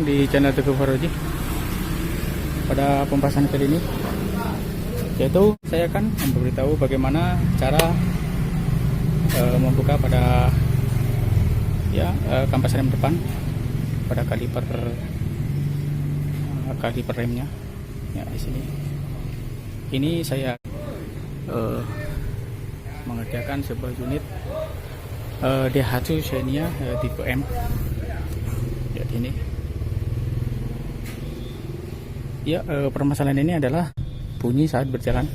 di channel Teguh Faroji. Pada pembahasan kali ini, yaitu saya akan memberitahu bagaimana cara membuka pada kampas rem depan pada kaliper remnya. Ya, di sini. Ini saya mengerjakan sebuah unit Daihatsu Xenia tipe M. Ya, ini. Ya, permasalahan ini adalah bunyi saat berjalan.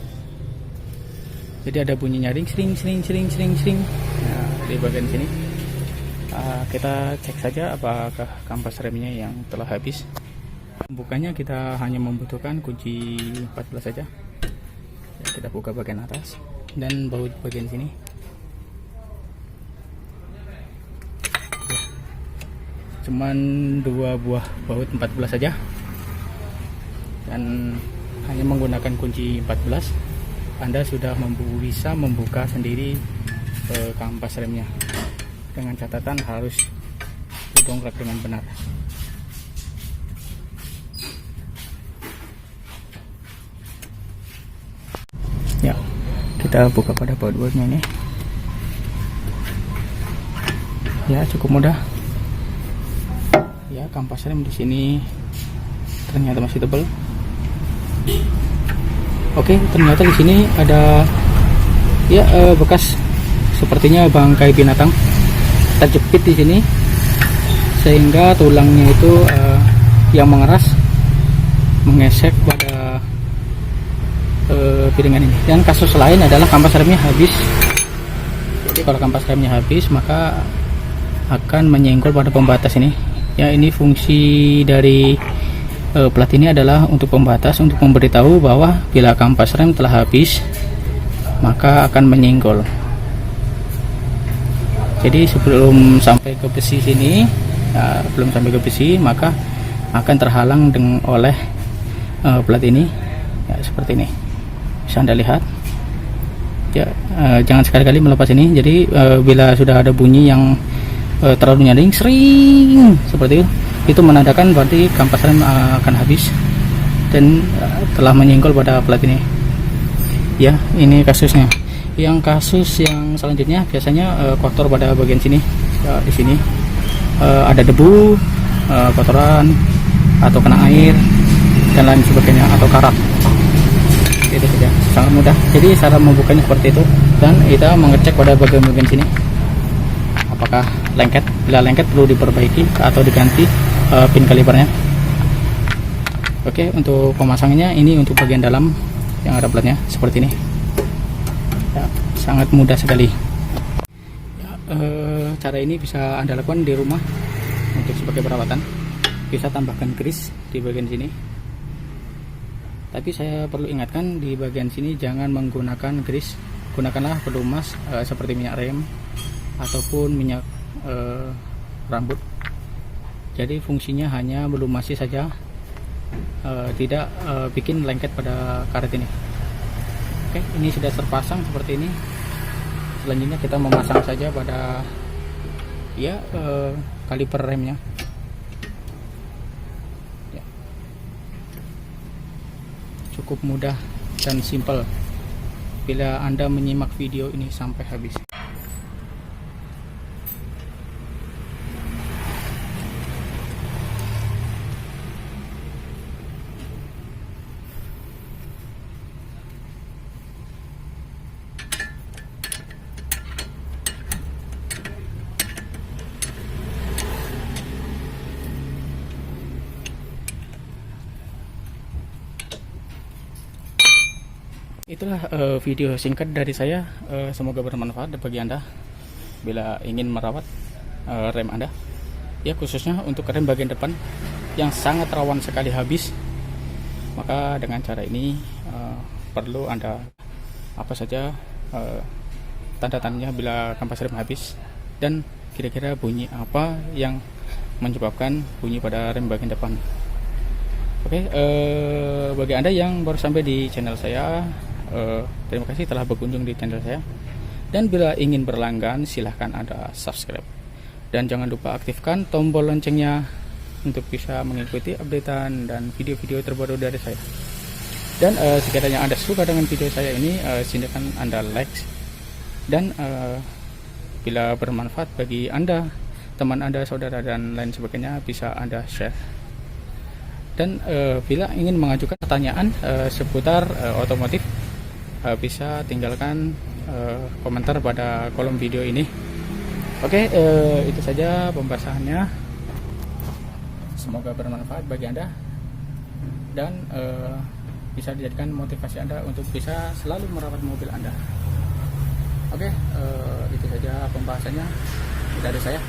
Jadi ada bunyi nyaring sering. Nah, di bagian sini kita cek saja apakah kampas remnya yang telah habis. Bukanya kita hanya membutuhkan kunci 14 saja. Ya, kita buka bagian atas dan baut bagian sini. Cuman 2 buah baut 14 saja, dan hanya menggunakan kunci 14 Anda sudah bisa membuka sendiri kampas remnya, dengan catatan harus didongkrak dengan benar. Ya, kita buka pada baut-bautnya ini. Ya, cukup mudah. Ya, kampas rem di sini ternyata masih tebal. Oke, ternyata di sini ada bekas sepertinya bangkai binatang terjepit di sini, sehingga tulangnya itu yang mengeras mengesek pada piringan ini. Dan kasus lain adalah kampas remnya habis. Jadi kalau kampas remnya habis, maka akan menyenggol pada pembatas ini. Ya, ini fungsi dari plat ini adalah untuk pembatas, untuk memberitahu bahwa bila kampas rem telah habis maka akan menyenggol. Jadi sebelum sampai ke besi sini, maka akan terhalang oleh plat ini. Ya, seperti ini bisa Anda lihat. Ya, jangan sekali-kali melepas ini. Jadi bila sudah ada bunyi yang terlalu nyaring sering seperti itu menandakan berarti kampas rem akan habis dan telah menyenggol pada plat ini. Ya, ini kasusnya. Yang kasus yang selanjutnya biasanya kotor pada bagian sini. Ya, di sini ada debu, kotoran atau kena air dan lain sebagainya, atau karat. Itu saja, sangat mudah. Jadi cara membukanya seperti itu, dan kita mengecek pada bagian-bagian sini apakah lengket. Bila lengket perlu diperbaiki atau diganti pin kalipernya. Oke, untuk pemasangannya ini untuk bagian dalam yang ada platnya seperti ini. Ya, sangat mudah sekali. Ya, cara ini bisa Anda lakukan di rumah untuk sebagai perawatan. Bisa tambahkan grease di bagian sini. Tapi saya perlu ingatkan, di bagian sini jangan menggunakan grease. Gunakanlah pelumas seperti minyak rem ataupun minyak rambut. Jadi fungsinya hanya melumasi saja, tidak bikin lengket pada karet ini. Oke, ini sudah terpasang seperti ini. Selanjutnya kita memasang saja pada kaliper remnya. Ya. Cukup mudah dan simpel bila Anda menyimak video ini sampai habis. Itulah video singkat dari saya. Semoga bermanfaat bagi Anda bila ingin merawat rem Anda. Ya, khususnya untuk rem bagian depan yang sangat rawan sekali habis. Maka dengan cara ini perlu Anda apa saja tanda-tandanya bila kampas rem habis, dan kira-kira bunyi apa yang menyebabkan bunyi pada rem bagian depan. Oke, bagi Anda yang baru sampai di channel saya, terima kasih telah berkunjung di channel saya. Dan bila ingin berlangganan, silahkan Anda subscribe. Dan jangan lupa aktifkan tombol loncengnya untuk bisa mengikuti updatean dan video-video terbaru dari saya. Dan sekiranya Anda suka dengan video saya ini, silakan Anda like, dan bila bermanfaat bagi Anda, teman Anda, saudara, dan lain sebagainya, bisa Anda share. Dan bila ingin mengajukan pertanyaan seputar otomotif, bisa tinggalkan komentar pada kolom video ini. Oke, itu saja pembahasannya. Semoga bermanfaat bagi Anda dan bisa dijadikan motivasi Anda untuk bisa selalu merawat mobil Anda. Oke, itu saja pembahasannya dari saya.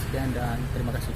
Sekian dan terima kasih.